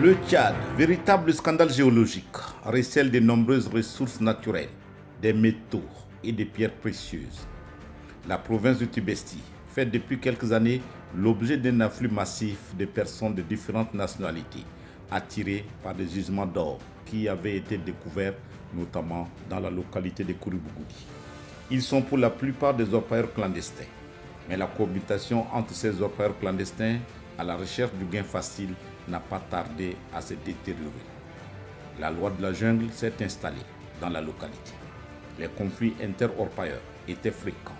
Le Tchad, véritable scandale géologique, recèle de nombreuses ressources naturelles, des métaux et des pierres précieuses. La province du Tibesti fait depuis quelques années l'objet d'un afflux massif de personnes de différentes nationalités, attirées par des gisements d'or qui avaient été découverts notamment dans la localité de Kouribougoudi. Ils sont pour la plupart des orpailleurs clandestins, mais la cohabitation entre ces orpailleurs clandestins à la recherche du gain facile n'a pas tardé à se détériorer. La loi de la jungle s'est installée dans la localité. Les conflits inter-orpailleurs étaient fréquents.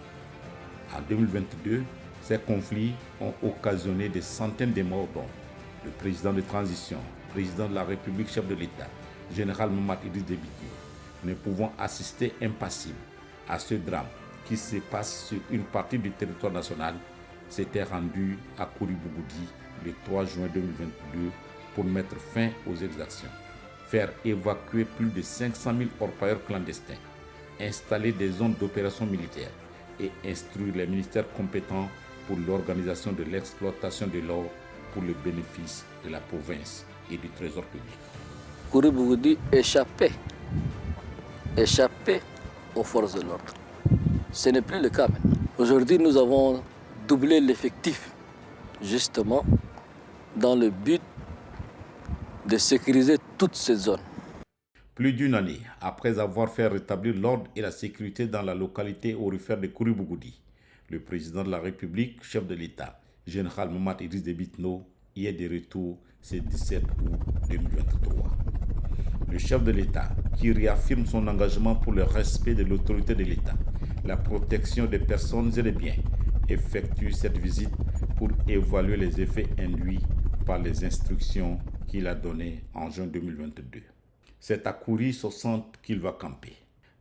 En 2022, ces conflits ont occasionné des centaines de morts dont le président de transition, président de la République, chef de l'État, général Mohamed Idriss Déby Itno, ne pouvant assister impassible à ce drame qui se passe sur une partie du territoire national, s'était rendu à Kouribougoudi le 3 juin 2022 pour mettre fin aux exactions, faire évacuer plus de 500 000 orpailleurs clandestins, installer des zones d'opération militaire et instruire les ministères compétents pour l'organisation de l'exploitation de l'or pour le bénéfice de la province et du trésor public. Kouribougoudi échappait aux forces de l'ordre. Ce n'est plus le cas maintenant. Aujourd'hui, nous avons doublé l'effectif, justement, dans le but de sécuriser toutes ces zones. Plus d'une année après avoir fait rétablir l'ordre et la sécurité dans la localité aurifère de Kouribougoudi, le président de la République, chef de l'État, général Mohamed Idriss Déby Itno, y est de retour ce 17 août 2023. Le chef de l'État, qui réaffirme son engagement pour le respect de l'autorité de l'État, la protection des personnes et des biens, effectue cette visite pour évaluer les effets induits par les instructions qu'il a données en juin 2022. C'est à Kouri-Sossante qu'il va camper.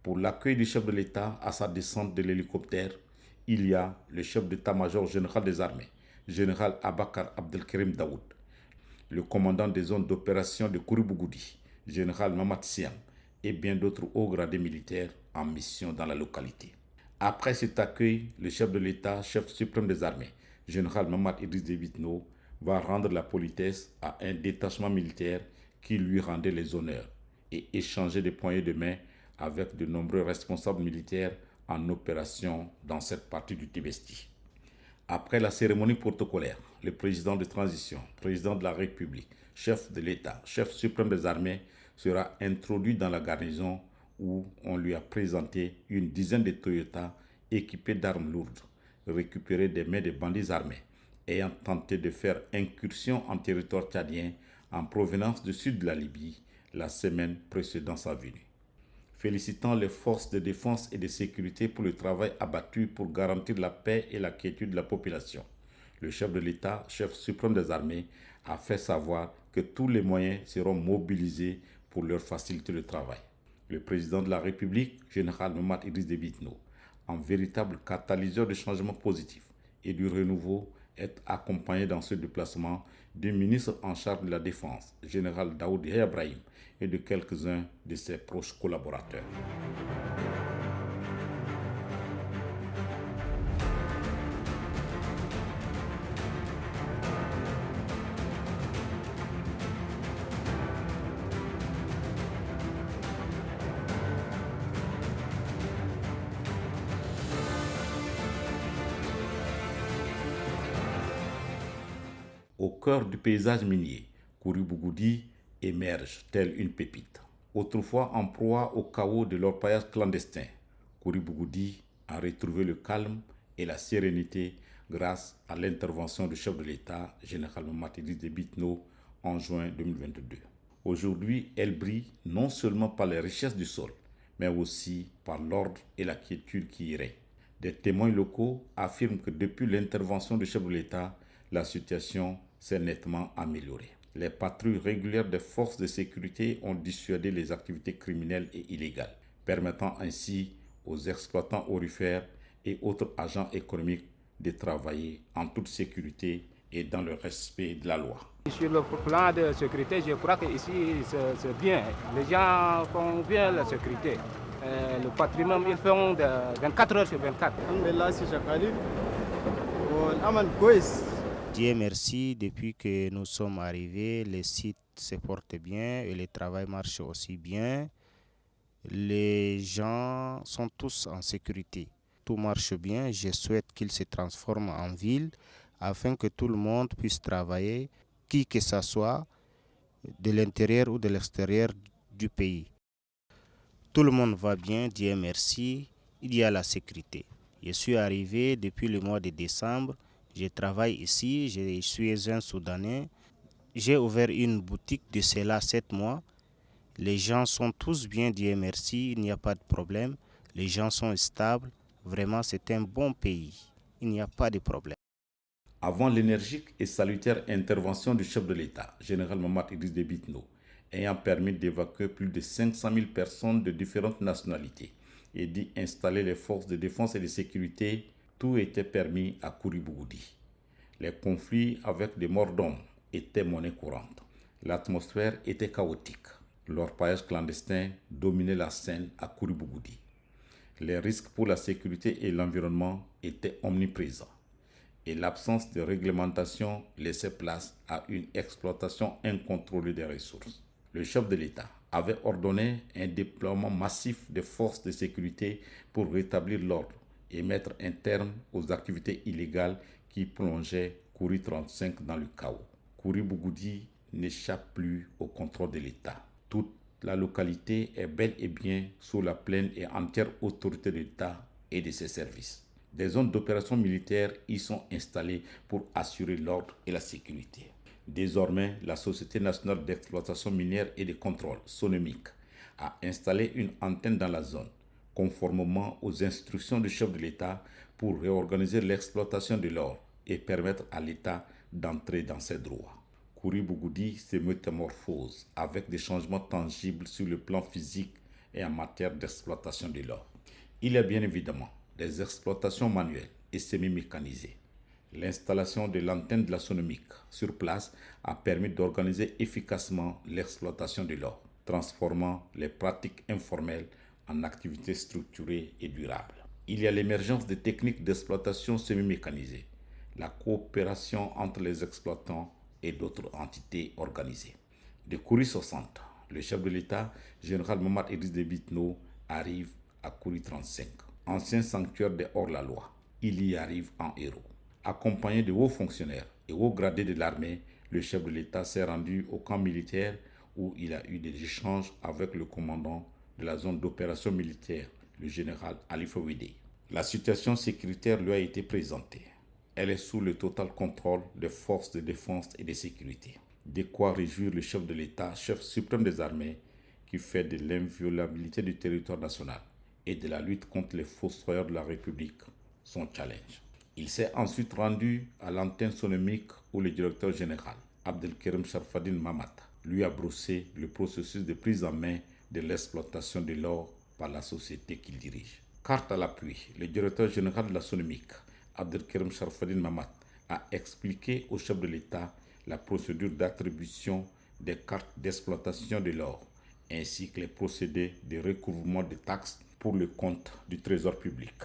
Pour l'accueil du chef de l'État à sa descente de l'hélicoptère, il y a le chef d'état-major général des armées, général Abakar Abdelkerim Daoud, le commandant des zones d'opération de Kouribougoudi, général Mamad Siam, et bien d'autres hauts gradés militaires en mission dans la localité. Après cet accueil, le chef de l'État, chef suprême des armées, général Mohamed Idriss Déby Itno, va rendre la politesse à un détachement militaire qui lui rendait les honneurs et échanger des poignées de main avec de nombreux responsables militaires en opération dans cette partie du Tibesti. Après la cérémonie protocolaire, le président de transition, président de la République, chef de l'État, chef suprême des armées, sera introduit dans la garnison où on lui a présenté une dizaine de Toyota équipés d'armes lourdes, récupérées des mains des bandits armés, ayant tenté de faire incursion en territoire tchadien en provenance du sud de la Libye la semaine précédant sa venue. Félicitant les forces de défense et de sécurité pour le travail abattu pour garantir la paix et la quiétude de la population, le chef de l'État, chef suprême des armées, a fait savoir que tous les moyens seront mobilisés pour leur faciliter le travail. Le président de la République, général Mohamed Idriss Déby Itno, en véritable catalyseur de changement positif et du renouveau, est accompagné dans ce déplacement du ministre en charge de la Défense, général Daoud Yahya Ibrahim, et de quelques-uns de ses proches collaborateurs. Au cœur du paysage minier, Kouribougoudi émerge telle une pépite. Autrefois en proie au chaos de l'orpaillage clandestin, Kouribougoudi a retrouvé le calme et la sérénité grâce à l'intervention du chef de l'État, général Mohamed Idriss Déby Itno, en juin 2022. Aujourd'hui, elle brille non seulement par les richesses du sol, mais aussi par l'ordre et la quiétude qui y règnent. Des témoins locaux affirment que depuis l'intervention du chef de l'État, la situation s'est nettement améliorée. Les patrouilles régulières des forces de sécurité ont dissuadé les activités criminelles et illégales, permettant ainsi aux exploitants aurifères et autres agents économiques de travailler en toute sécurité et dans le respect de la loi. Sur le plan de sécurité, je crois qu'ici c'est bien. Les gens font bien la sécurité. Le patrimoine, ils font de 24 heures sur 24. Dieu merci, depuis que nous sommes arrivés, les sites se portent bien et le travail marche aussi bien. Les gens sont tous en sécurité. Tout marche bien. Je souhaite qu'il se transforme en ville afin que tout le monde puisse travailler, qui que ce soit, de l'intérieur ou de l'extérieur du pays. Tout le monde va bien, Dieu merci. Il y a la sécurité. Je suis arrivé depuis le mois de décembre. Je travaille ici. Je suis un Soudanais. J'ai ouvert une boutique de cela 7 mois. Les gens sont tous bien, Dieu merci, il n'y a pas de problème. Les gens sont stables. Vraiment, c'est un bon pays. Il n'y a pas de problème. Avant l'énergique et salutaire intervention du chef de l'État, général Mohamed Idriss Déby Itno, ayant permis d'évacuer plus de 500 000 personnes de différentes nationalités et d'y installer les forces de défense et de sécurité, tout était permis à Kouri-Bougoudi. Les conflits avec des morts d'hommes étaient monnaie courante. L'atmosphère était chaotique. L'orpaillage clandestin dominait la scène à Kouri-Bougoudi. Les risques pour la sécurité et l'environnement étaient omniprésents. Et l'absence de réglementation laissait place à une exploitation incontrôlée des ressources. Le chef de l'État avait ordonné un déploiement massif de forces de sécurité pour rétablir l'ordre et mettre un terme aux activités illégales qui plongeaient Kouri 35 dans le chaos. Kouri-Bougoudi n'échappe plus au contrôle de l'État. Toute la localité est bel et bien sous la pleine et entière autorité de l'État et de ses services. Des zones d'opération militaires y sont installées pour assurer l'ordre et la sécurité. Désormais, la Société nationale d'exploitation minière et de contrôle, SONEMIC, a installé une antenne dans la zone, conformément aux instructions du chef de l'État pour réorganiser l'exploitation de l'or et permettre à l'État d'entrer dans ses droits. Kouri-Bougoudi se métamorphose avec des changements tangibles sur le plan physique et en matière d'exploitation de l'or. Il y a bien évidemment des exploitations manuelles et semi-mécanisées. L'installation de l'antenne de la SONEMIC sur place a permis d'organiser efficacement l'exploitation de l'or, transformant les pratiques informelles en activités structurées et durables. Il y a l'émergence des techniques d'exploitation semi-mécanisées, la coopération entre les exploitants et d'autres entités organisées. De Kouri 60, le chef de l'État, général Mohamed Idriss Déby Itno, arrive à Kouri 35. Ancien sanctuaire des hors-la-loi, il y arrive en héros. Accompagné de hauts fonctionnaires et hauts gradés de l'armée, le chef de l'État s'est rendu au camp militaire où il a eu des échanges avec le commandant de la zone d'opération militaire, le général Alifa Wede. La situation sécuritaire lui a été présentée. Elle est sous le total contrôle des forces de défense et de sécurité. De quoi réjouir le chef de l'État, chef suprême des armées, qui fait de l'inviolabilité du territoire national et de la lutte contre les fossoyeurs de la République son challenge. Il s'est ensuite rendu à l'antenne SONEMIC où le directeur général, Abdelkerim Sharfadin Mamat, lui a brossé le processus de prise en main de l'exploitation de l'or par la société qu'il dirige. Carte à l'appui, le directeur général de la SONEMIC, Abdelkerim Sharfadin Mamat, a expliqué au chef de l'État la procédure d'attribution des cartes d'exploitation de l'or, ainsi que les procédés de recouvrement de taxes pour le compte du trésor public.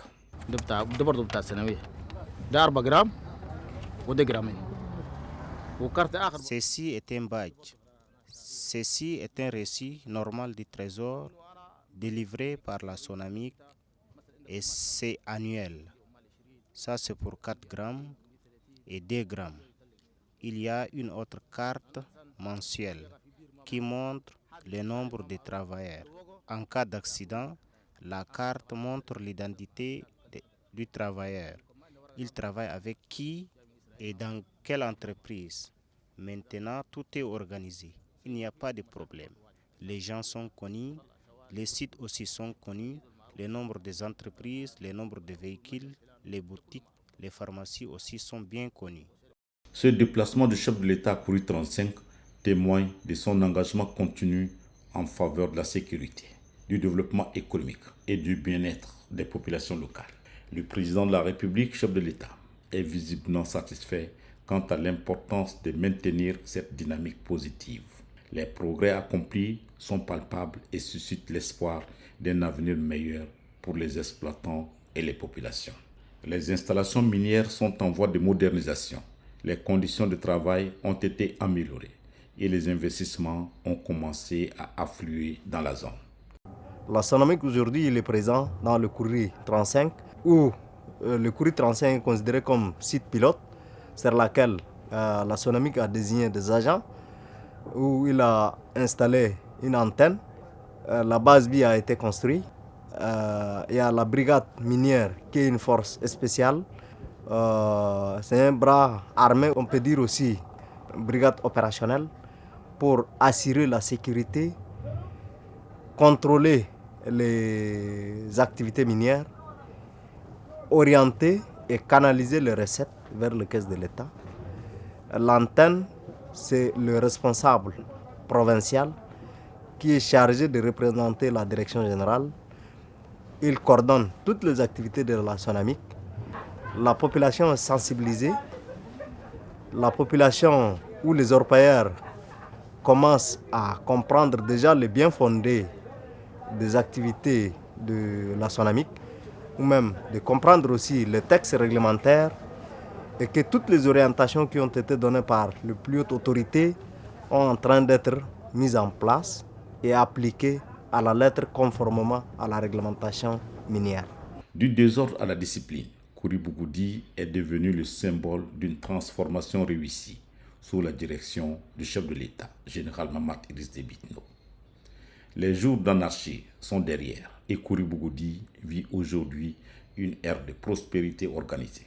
Ceci est un badge. Ceci est un récit normal du trésor délivré par la SONAMIC et c'est annuel. Ça c'est pour 4 grammes et 2 grammes. Il y a une autre carte mensuelle qui montre le nombre de travailleurs. En cas d'accident, la carte montre l'identité du travailleur. Il travaille avec qui et dans quelle entreprise. Maintenant, tout est organisé. Il n'y a pas de problème. Les gens sont connus, les sites aussi sont connus, le nombre des entreprises, le nombre de véhicules, les boutiques, les pharmacies aussi sont bien connus. Ce déplacement du chef de l'État à Kouri 35 témoigne de son engagement continu en faveur de la sécurité, du développement économique et du bien-être des populations locales. Le président de la République, chef de l'État, est visiblement satisfait quant à l'importance de maintenir cette dynamique positive. Les progrès accomplis sont palpables et suscitent l'espoir d'un avenir meilleur pour les exploitants et les populations. Les installations minières sont en voie de modernisation. Les conditions de travail ont été améliorées et les investissements ont commencé à affluer dans la zone. La Sonamic aujourd'hui il est présent dans le Kouri 35 où le Kouri 35 est considéré comme site pilote sur laquelle la Sonamic a désigné des agents où il a installé une antenne. La base B a été construite. Il y a la brigade minière qui est une force spéciale. C'est un bras armé, on peut dire aussi brigade opérationnelle pour assurer la sécurité, contrôler les activités minières, orienter et canaliser les recettes vers les caisses de l'État. L'antenne, c'est le responsable provincial qui est chargé de représenter la direction générale. Il coordonne toutes les activités de la Sonamic. La population est sensibilisée. La population ou les orpailleurs commencent à comprendre déjà les bien fondés des activités de la Sonamic, ou même de comprendre aussi les textes réglementaires et que toutes les orientations qui ont été données par les plus hautes autorités sont en train d'être mises en place et appliquées à la lettre conformément à la réglementation minière. Du désordre à la discipline, Kouri Bougoudi est devenu le symbole d'une transformation réussie sous la direction du chef de l'État, général Mamat Idriss Déby Itno. Les jours d'anarchie sont derrière et Kouri Bougoudi vit aujourd'hui une ère de prospérité organisée.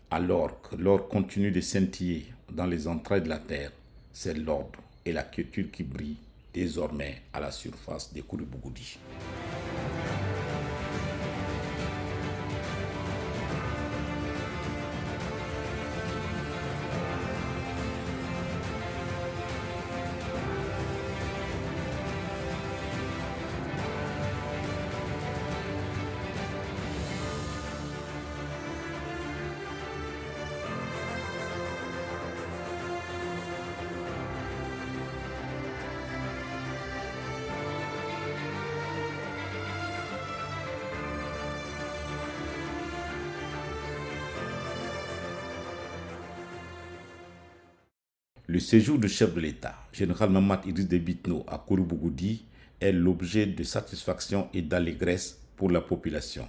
Alors que l'or continue de scintiller dans les entrailles de la terre, c'est l'ordre et la quiétude qui brillent désormais à la surface de Kouri Bougoudi. Le séjour du chef de l'État, général Mamat Idriss Déby Itno à Kouri Bougoudi, est l'objet de satisfaction et d'allégresse pour la population,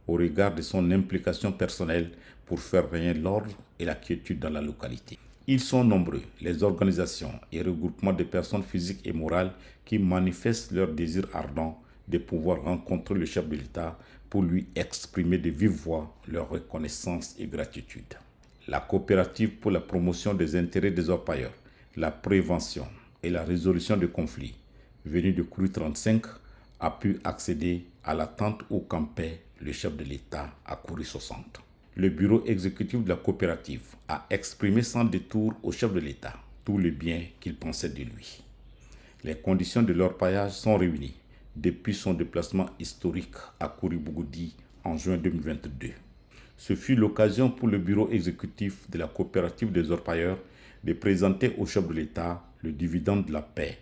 au regard de son implication personnelle pour faire régner l'ordre et la quiétude dans la localité. Ils sont nombreux, les organisations et regroupements de personnes physiques et morales qui manifestent leur désir ardent de pouvoir rencontrer le chef de l'État pour lui exprimer de vive voix leur reconnaissance et gratitude. La coopérative pour la promotion des intérêts des orpailleurs, la prévention et la résolution de conflits, venue de Kouri 35, a pu accéder à la tente où campait le chef de l'État à Kouri 60. Le bureau exécutif de la coopérative a exprimé sans détour au chef de l'État tous les biens qu'il pensait de lui. Les conditions de l'orpaillage sont réunies depuis son déplacement historique à Kouri Bougoudi en juin 2022. Ce fut l'occasion pour le bureau exécutif de la coopérative des orpailleurs de présenter au chef de l'État le dividende de la paix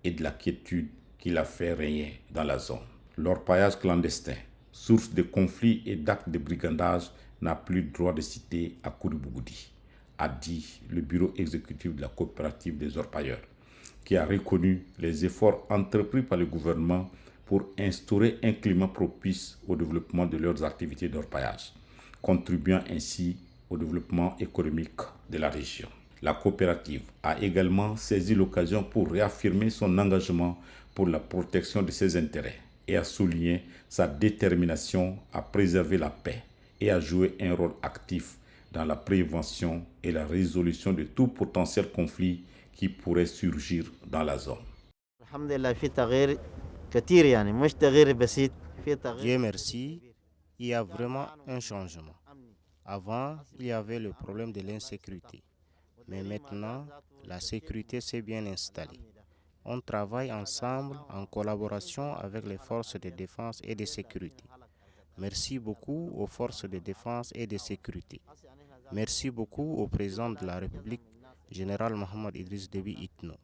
et de la quiétude qu'il a fait régner dans la zone. L'orpaillage clandestin, source de conflits et d'actes de brigandage, n'a plus droit de citer à Kouri Bougoudi, a dit le bureau exécutif de la coopérative des orpailleurs, qui a reconnu les efforts entrepris par le gouvernement pour instaurer un climat propice au développement de leurs activités d'orpaillage, contribuant ainsi au développement économique de la région. La coopérative a également saisi l'occasion pour réaffirmer son engagement pour la protection de ses intérêts et a souligné sa détermination à préserver la paix et à jouer un rôle actif dans la prévention et la résolution de tout potentiel conflit qui pourrait surgir dans la zone. Dieu merci, il y a vraiment un changement. Avant, il y avait le problème de l'insécurité. Mais maintenant, la sécurité s'est bien installée. On travaille ensemble en collaboration avec les forces de défense et de sécurité. Merci beaucoup aux forces de défense et de sécurité. Merci beaucoup au président de la République, général Mamat Idriss Déby Itno.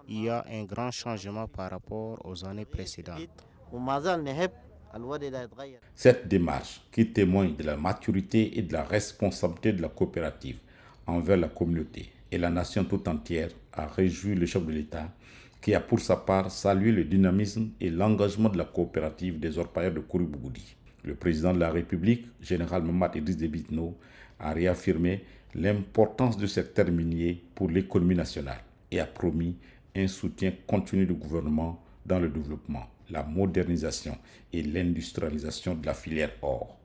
Il y a un grand changement par rapport aux années précédentes. Cette démarche, qui témoigne de la maturité et de la responsabilité de la coopérative, envers la communauté et la nation tout entière a réjoui le chef de l'État qui a pour sa part salué le dynamisme et l'engagement de la coopérative des orpailleurs de Kouribougoudi. Le président de la République, général Mohamed Idriss Déby Itno, a réaffirmé l'importance du secteur minier pour l'économie nationale et a promis un soutien continu du gouvernement dans le développement, la modernisation et l'industrialisation de la filière or.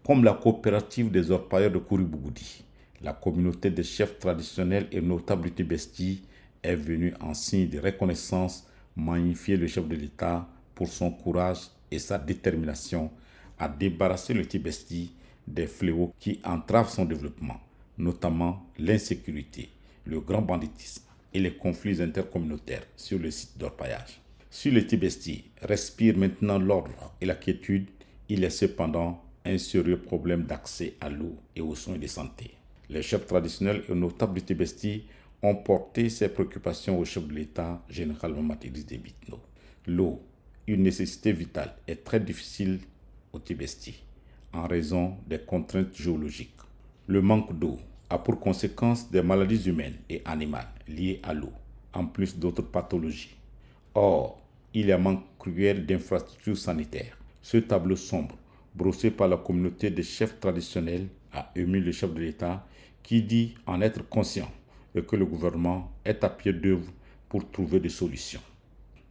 Comme la coopérative des orpailleurs de Kouribougoudi, la communauté des chefs traditionnels et notables du Tibesti est venue en signe de reconnaissance magnifier le chef de l'État pour son courage et sa détermination à débarrasser le Tibesti des fléaux qui entravent son développement, notamment l'insécurité, le grand banditisme et les conflits intercommunautaires sur le site d'orpaillage. Si le Tibesti respire maintenant l'ordre et la quiétude, il est cependant un sérieux problème d'accès à l'eau et aux soins de santé. Les chefs traditionnels et notables du Tibesti ont porté ces préoccupations au chef de l'État, général Mohamed Idriss Déby Itno. L'eau, une nécessité vitale, est très difficile au Tibesti en raison des contraintes géologiques. Le manque d'eau a pour conséquence des maladies humaines et animales liées à l'eau, en plus d'autres pathologies. Or, il y a un manque cruel d'infrastructures sanitaires. Ce tableau sombre, brossé par la communauté des chefs traditionnels, a ému le chef de l'État qui dit en être conscient et que le gouvernement est à pied d'œuvre pour trouver des solutions.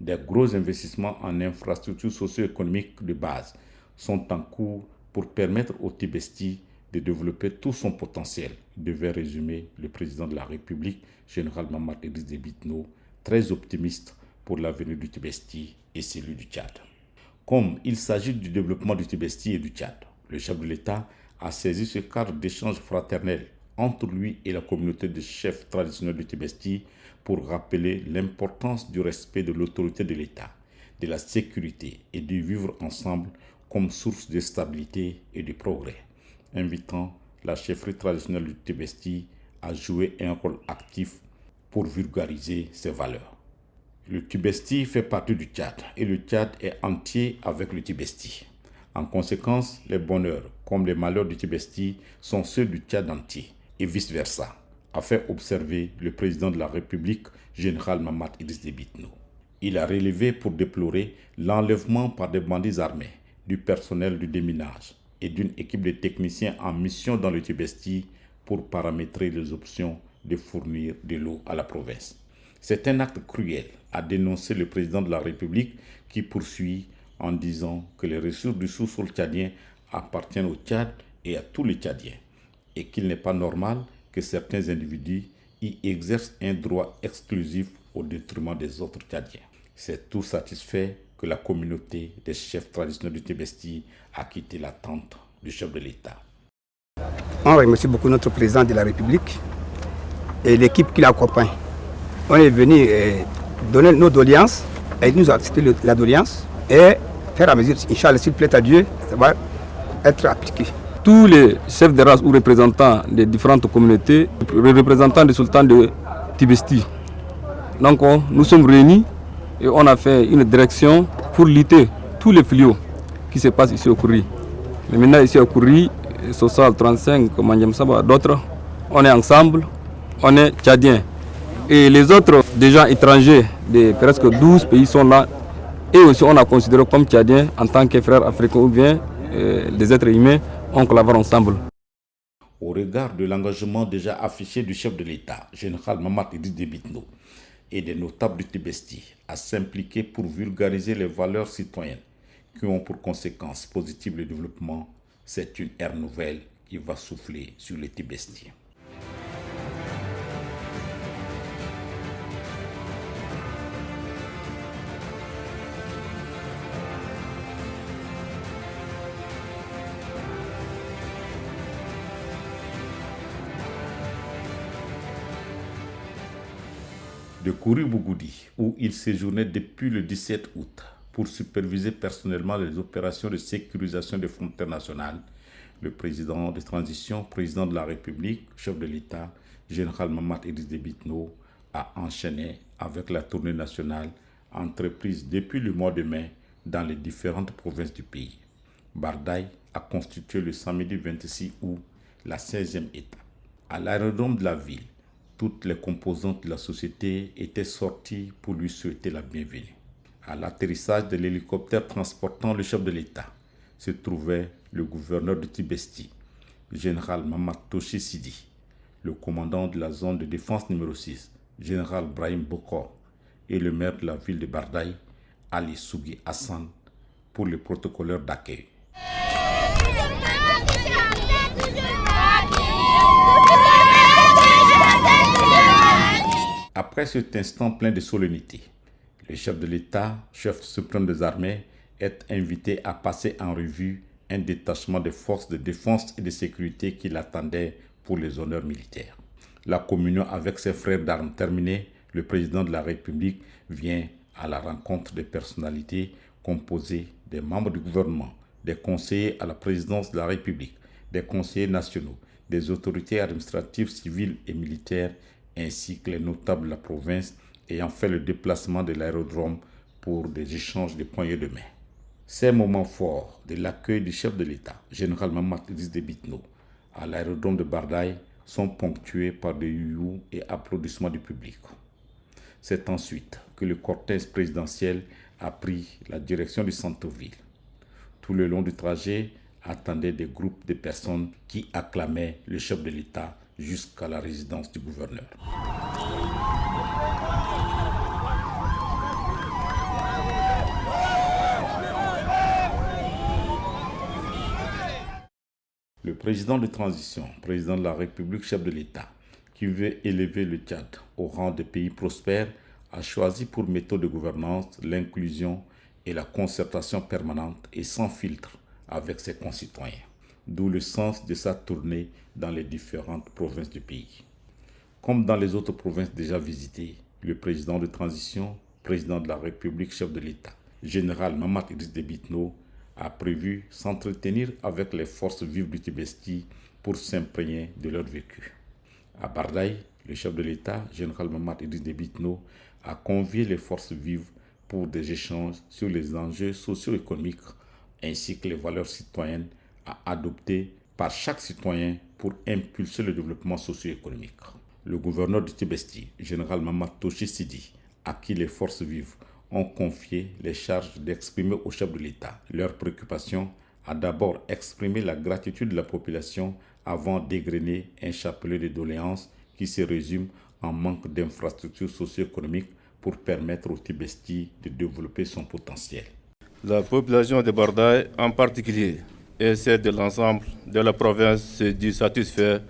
Des gros investissements en infrastructures socio-économiques de base sont en cours pour permettre au Tibesti de développer tout son potentiel, devait résumer le président de la République, général Mohamed Idriss Déby Itno, très optimiste pour l'avenir du Tibesti et celui du Tchad. Comme il s'agit du développement du Tibesti et du Tchad, le chef de l'État a saisi ce cadre d'échange fraternel entre lui et la communauté des chefs traditionnels du Tibesti pour rappeler l'importance du respect de l'autorité de l'État, de la sécurité et du vivre ensemble comme source de stabilité et de progrès, invitant la chefferie traditionnelle du Tibesti à jouer un rôle actif pour vulgariser ses valeurs. Le Tibesti fait partie du Tchad et le Tchad est entier avec le Tibesti. En conséquence, les bonheurs comme les malheurs du Tibesti sont ceux du Tchad entier et vice-versa, a fait observer le président de la République, général Mohamed Idriss Déby Itno. Il a relevé pour déplorer l'enlèvement par des bandits armés du personnel du déminage et d'une équipe de techniciens en mission dans le Tibesti pour paramétrer les options de fournir de l'eau à la province. C'est un acte cruel, a dénoncé le président de la République qui poursuit en disant que les ressources du sous-sol tchadien appartiennent au Tchad et à tous les Tchadiens et qu'il n'est pas normal que certains individus y exercent un droit exclusif au détriment des autres Tchadiens. C'est tout satisfait que la communauté des chefs traditionnels du Tibesti a quitté la tente du chef de l'État. On remercie beaucoup notre président de la République et l'équipe qui l'accompagne. On est venu donner nos doléances et il nous a accepté la doléance et faire à mesure, Inch'Allah, s'il plaît à Dieu, ça va être appliqué. Tous les chefs de race ou représentants des différentes communautés, les représentants des sultans de Tibesti. Donc nous sommes réunis et on a fait une direction pour lutter tous les fléaux qui se passent ici au Kouri. Mais maintenant ici au Kouri, Social 35, Mandiam Saba, d'autres, on est ensemble, on est tchadiens. Et les autres, des gens étrangers de presque 12 pays sont là. Et aussi on a considéré comme tchadiens en tant que frères africains ou bien des êtres humains, on collabore ensemble. Au regard de l'engagement déjà affiché du chef de l'État, général Mohamed Idriss Déby Itno, et des notables du Tibesti à s'impliquer pour vulgariser les valeurs citoyennes qui ont pour conséquence positive le développement, c'est une ère nouvelle qui va souffler sur le Tibesti. De Kouribougoudi, où il séjournait depuis le 17 août pour superviser personnellement les opérations de sécurisation des frontières nationales, le président de transition, président de la République, chef de l'État, général Mamad Idriss Déby Itno a enchaîné avec la tournée nationale entreprise depuis le mois de mai dans les différentes provinces du pays. Bardaï a constitué le samedi 26 août la 16e étape. À l'aérodrome de la ville, toutes les composantes de la société étaient sorties pour lui souhaiter la bienvenue. À l'atterrissage de l'hélicoptère transportant le chef de l'État se trouvait le gouverneur de Tibesti, le général Mamad Toshi Sidi, le commandant de la zone de défense numéro 6, général Brahim Bokor, et le maire de la ville de Bardaï, Ali Sougui Hassan, pour le protocolaire d'accueil. Après cet instant plein de solennité, le chef de l'État, chef suprême des armées, est invité à passer en revue un détachement des forces de défense et de sécurité qui l'attendait pour les honneurs militaires. La communion avec ses frères d'armes terminée, le président de la République vient à la rencontre des personnalités composées des membres du gouvernement, des conseillers à la présidence de la République, des conseillers nationaux, des autorités administratives civiles et militaires, ainsi que les notables de la province ayant fait le déplacement de l'aérodrome pour des échanges de poignées de main. Ces moments forts de l'accueil du chef de l'État, général Mamad Idriss Déby Itno, à l'aérodrome de Bardaï sont ponctués par des you et applaudissements du public. C'est ensuite que le cortège présidentiel a pris la direction du centre-ville. Tout le long du trajet, attendaient des groupes de personnes qui acclamaient le chef de l'État jusqu'à la résidence du gouverneur. Le président de transition, président de la République, chef de l'État, qui veut élever le Tchad au rang de pays prospère, a choisi pour méthode de gouvernance l'inclusion et la concertation permanente et sans filtre avec ses concitoyens. D'où le sens de sa tournée dans les différentes provinces du pays. Comme dans les autres provinces déjà visitées, le président de transition, président de la République, chef de l'État, général Mamad Idriss Déby Itno, a prévu s'entretenir avec les forces vives du Tibesti pour s'imprégner de leur vécu. À Bardaï, le chef de l'État, général Mamad Idriss Déby Itno, a convié les forces vives pour des échanges sur les enjeux socio-économiques ainsi que les valeurs citoyennes à adopter par chaque citoyen pour impulser le développement socio-économique. Le gouverneur du Tibesti, général Mamad Toshi Sidi, à qui les forces vives ont confié les charges d'exprimer au chef de l'État leurs préoccupations, a d'abord exprimé la gratitude de la population avant d'égrener un chapelet de doléances qui se résume en manque d'infrastructures socio-économiques pour permettre au Tibesti de développer son potentiel. La population de Bardaï en particulier et celle de l'ensemble de la province se dit satisfait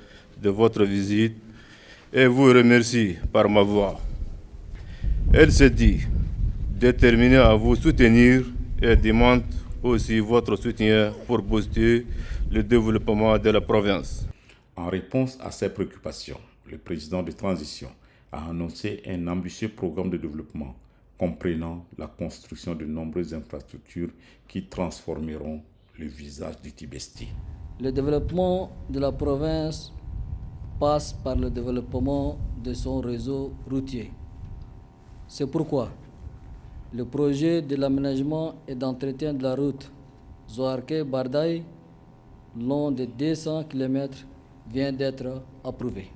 de votre visite et vous remercie par ma voix. Elle se dit déterminée à vous soutenir et demande aussi votre soutien pour booster le développement de la province. En réponse à ces préoccupations, le président de transition a annoncé un ambitieux programme de développement comprenant la construction de nombreuses infrastructures qui transformeront le visage du Tibesti. Le développement de la province passe par le développement de son réseau routier. C'est pourquoi le projet de l'aménagement et d'entretien de la route Zoarké-Bardaï, long de 200 km, vient d'être approuvé.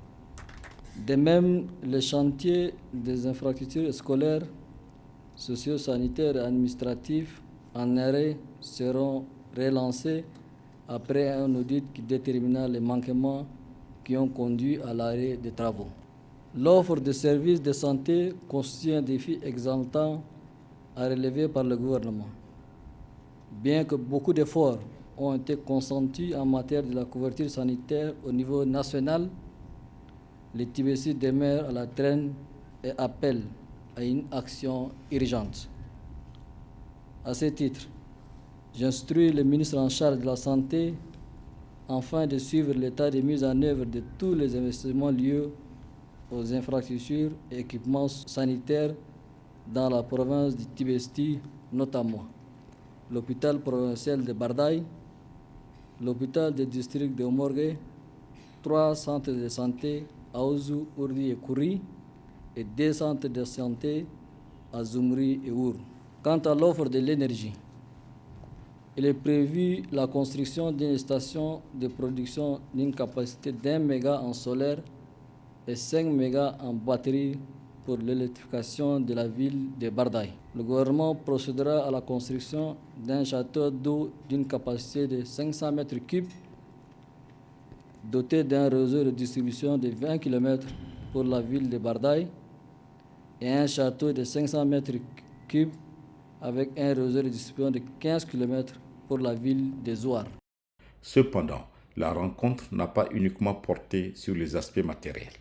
De même, les chantiers des infrastructures scolaires, socio-sanitaires et administratifs en arrêt seront relancés après un audit qui détermina les manquements qui ont conduit à l'arrêt des travaux. L'offre de services de santé constitue un défi exaltant à relever par le gouvernement. Bien que beaucoup d'efforts ont été consentis en matière de la couverture sanitaire au niveau national, les Tibestis demeurent à la traîne et appellent à une action urgente. À ce titre, j'instruis le ministre en charge de la Santé afin de suivre l'état de mise en œuvre de tous les investissements liés aux infrastructures et équipements sanitaires dans la province du Tibesti, notamment l'hôpital provincial de Bardaï, l'hôpital du district de Omorgue, 3 centres de santé Aouzou, Ourdi et Kouri et 2 centres de santé à Zoumri et Our. Quant à l'offre de l'énergie, il est prévu la construction d'une station de production d'une capacité d'1 méga en solaire et 5 mégas en batterie pour l'électrification de la ville de Bardaï. Le gouvernement procédera à la construction d'un château d'eau d'une capacité de 500 mètres cubes doté d'un réseau de distribution de 20 km pour la ville de Bardaï et un château de 500 mètres cubes avec un réseau de distribution de 15 km pour la ville de Zouar. Cependant, la rencontre n'a pas uniquement porté sur les aspects matériels.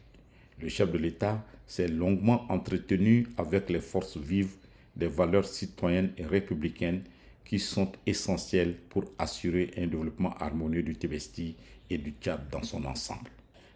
Le chef de l'État s'est longuement entretenu avec les forces vives des valeurs citoyennes et républicaines qui sont essentielles pour assurer un développement harmonieux du Tibesti et du Tchad dans son ensemble.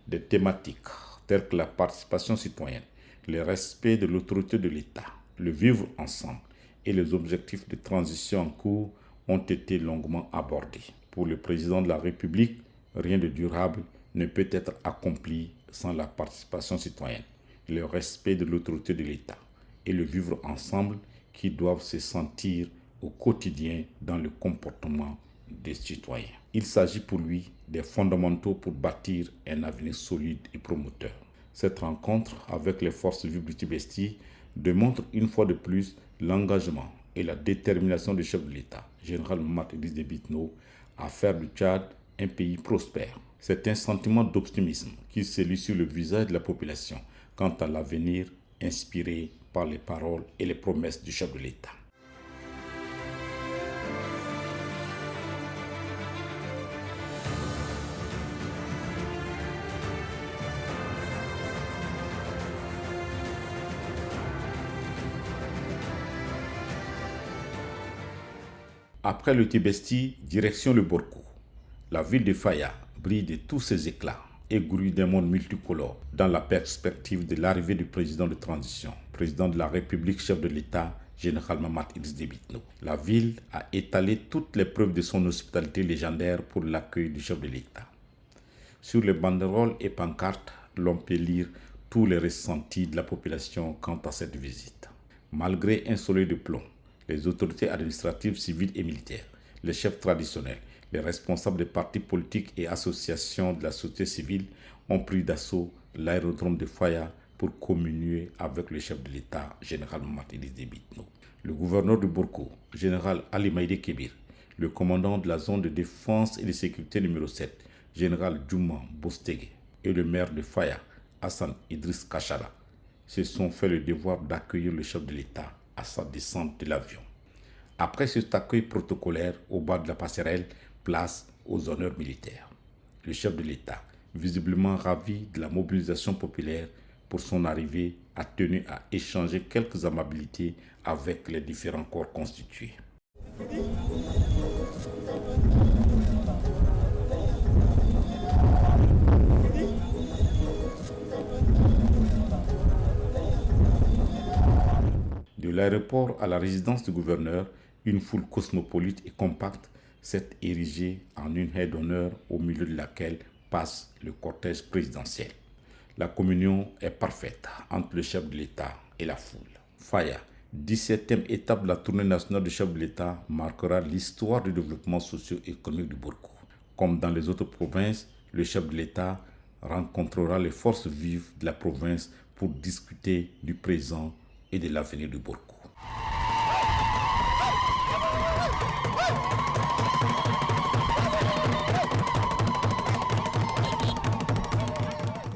Des thématiques telles que la participation citoyenne, le respect de l'autorité de l'État, le vivre ensemble et les objectifs de transition en cours ont été longuement abordés. Pour le président de la République, rien de durable ne peut être accompli sans la participation citoyenne, le respect de l'autorité de l'État et le vivre ensemble qui doivent se sentir au quotidien dans le comportement des citoyens. Il s'agit pour lui des fondamentaux pour bâtir un avenir solide et promoteur. Cette rencontre avec les forces vives du Tibesti démontre une fois de plus l'engagement et la détermination du chef de l'État, général Mohamed Idriss Déby Itno, à faire du Tchad un pays prospère. C'est un sentiment d'optimisme qui se lit sur le visage de la population quant à l'avenir inspiré par les paroles et les promesses du chef de l'État. Après le Tibesti, direction le Borkou. La ville de Faya brille de tous ses éclats, égourie d'un monde multicolore, dans la perspective de l'arrivée du président de transition, président de la République, chef de l'État, général Mohamed Idriss Déby Itno. La ville a étalé toutes les preuves de son hospitalité légendaire pour l'accueil du chef de l'État. Sur les banderoles et pancartes, l'on peut lire tous les ressentis de la population quant à cette visite. Malgré un soleil de plomb, les autorités administratives, civiles et militaires, les chefs traditionnels, les responsables des partis politiques et associations de la société civile ont pris d'assaut l'aérodrome de Faya pour communier avec le chef de l'État, général Mohamed Idriss Déby Itno. Le gouverneur de Borkou, général Ali Maïdé Kébir, le commandant de la zone de défense et de sécurité numéro 7, général Djouma Bostege, et le maire de Faya, Hassan Idriss Kachara, se sont fait le devoir d'accueillir le chef de l'État à sa descente de l'avion. Après cet accueil protocolaire au bas de la passerelle, place aux honneurs militaires. Le chef de l'État, visiblement ravi de la mobilisation populaire pour son arrivée, a tenu à échanger quelques amabilités avec les différents corps constitués. De l'aéroport à la résidence du gouverneur, une foule cosmopolite et compacte s'est érigée en une haie d'honneur au milieu de laquelle passe le cortège présidentiel. La communion est parfaite entre le chef de l'État et la foule. Faya, 17e étape de la tournée nationale du chef de l'État, marquera l'histoire du développement socio-économique du Borkou. Comme dans les autres provinces, le chef de l'État rencontrera les forces vives de la province pour discuter du présent et de l'avenir du Borkou.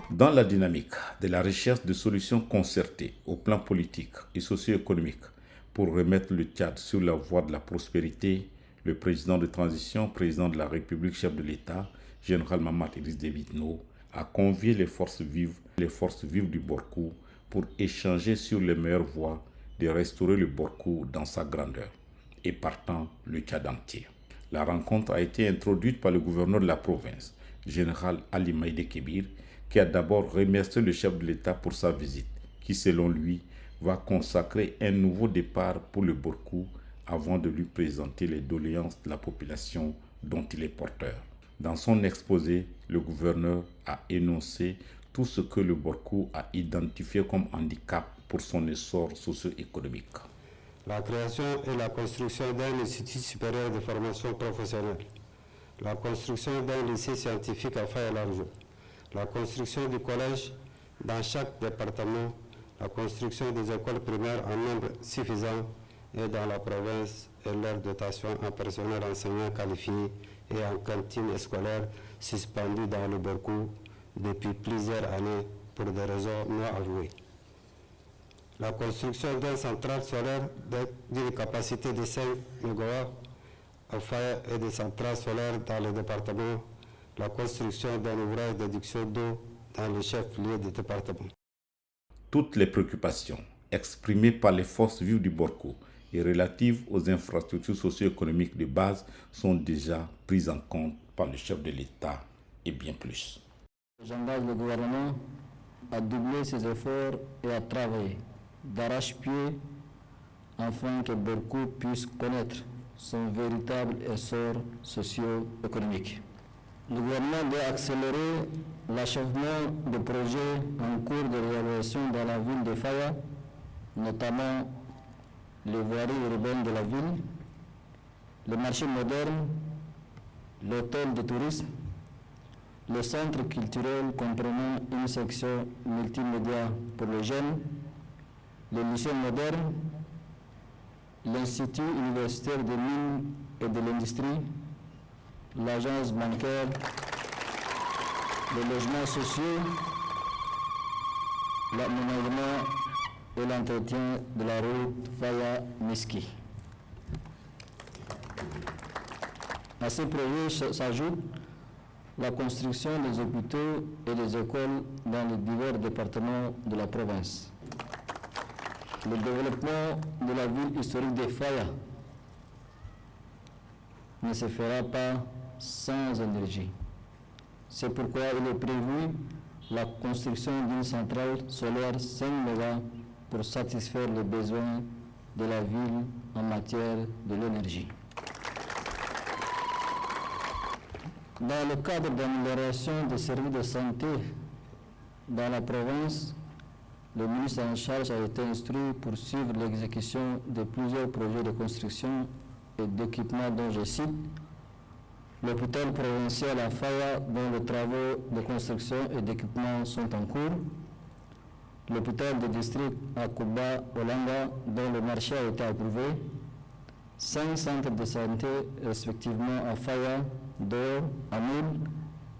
Dans la dynamique de la recherche de solutions concertées au plan politique et socio-économique pour remettre le Tchad sur la voie de la prospérité, le président de transition, président de la République, chef de l'État, général Mohamed Idriss Déby Itno, a convié les forces vives du Borkou pour échanger sur les meilleures voies de restaurer le Borkou dans sa grandeur et partant le Tchad entier. La rencontre a été introduite par le gouverneur de la province, général Ali Maïdé Kébir, qui a d'abord remercié le chef de l'État pour sa visite, qui selon lui va consacrer un nouveau départ pour le Borkou avant de lui présenter les doléances de la population dont il est porteur. Dans son exposé, le gouverneur a énoncé tout ce que le Borkou a identifié comme handicap pour son essor socio-économique. La création et la construction d'un institut supérieur de formation professionnelle, la construction d'un lycée scientifique à Faya-Largeau, la construction du collège dans chaque département, la construction des écoles primaires en nombre suffisant et dans la province et leur dotation en personnel enseignant qualifié et en cantine scolaire suspendue dans le Borkou depuis plusieurs années pour des raisons non avouées. La construction d'une centrale solaire d'une capacité de 5 MW à Faya et des centrales solaires dans le département, la construction d'un ouvrage d'adduction d'eau dans le chef-lieu du département. Toutes les préoccupations exprimées par les forces vives du Borkou et relatives aux infrastructures socio-économiques de base sont déjà prises en compte par le chef de l'État et bien plus. J'engage le gouvernement à doubler ses efforts et à travailler d'arrache-pied afin que Borkou puisse connaître son véritable essor socio-économique. Le gouvernement doit accélérer l'achèvement de projets en cours de réalisation dans la ville de Faya, notamment les voiries urbaines de la ville, le marché moderne, l'hôtel de tourisme, le centre culturel comprenant une section multimédia pour les jeunes, le lycée moderne, l'Institut universitaire des mines et de l'industrie, l'agence bancaire, les logements sociaux, l'aménagement et l'entretien de la route Faya-Miski. À ces projets s'ajoute la construction des hôpitaux et des écoles dans les divers départements de la province. Le développement de la ville historique de Faya ne se fera pas sans énergie. C'est pourquoi il est prévu la construction d'une centrale solaire 5 MW pour satisfaire les besoins de la ville en matière de l'énergie. Dans le cadre d'amélioration des services de santé dans la province, le ministre en charge a été instruit pour suivre l'exécution de plusieurs projets de construction et d'équipement dont je cite l'hôpital provincial à Faya dont les travaux de construction et d'équipement sont en cours, l'hôpital de district à Kuba-Olanga dont le marché a été approuvé, 5 centres de santé respectivement à Faya, Dor, Amoul,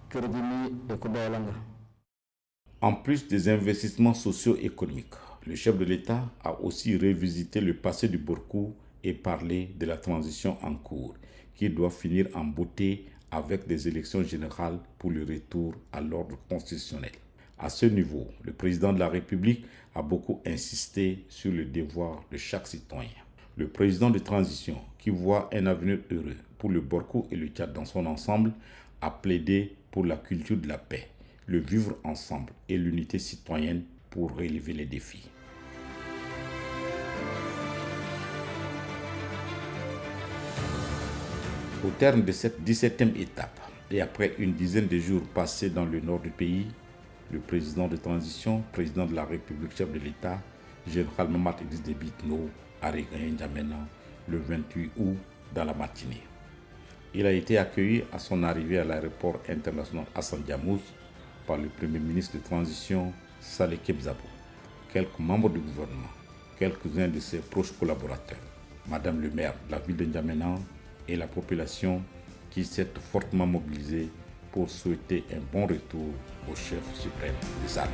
Kurdimi et Kuba-Olanga. En plus des investissements socio-économiques, le chef de l'État a aussi revisité le passé du Borkou et parlé de la transition en cours, qui doit finir en beauté avec des élections générales pour le retour à l'ordre constitutionnel. À ce niveau, le président de la République a beaucoup insisté sur le devoir de chaque citoyen. Le président de transition, qui voit un avenir heureux pour le Borkou et le Tchad dans son ensemble, a plaidé pour la culture de la paix, le vivre ensemble et l'unité citoyenne pour relever les défis. Au terme de cette 17e étape et après une dizaine de jours passés dans le nord du pays, le président de transition, président de la République, chef de l'État, général Mamat Idriss Déby Itno, a regagné N'Djamena le 28 août dans la matinée. Il a été accueilli à son arrivée à l'aéroport international Hassan Diamouz par le Premier ministre de transition Saleh Kebzabo, quelques membres du gouvernement, quelques-uns de ses proches collaborateurs, Madame le maire de la ville de N'Djamena et la population qui s'est fortement mobilisée pour souhaiter un bon retour au chef suprême des armées.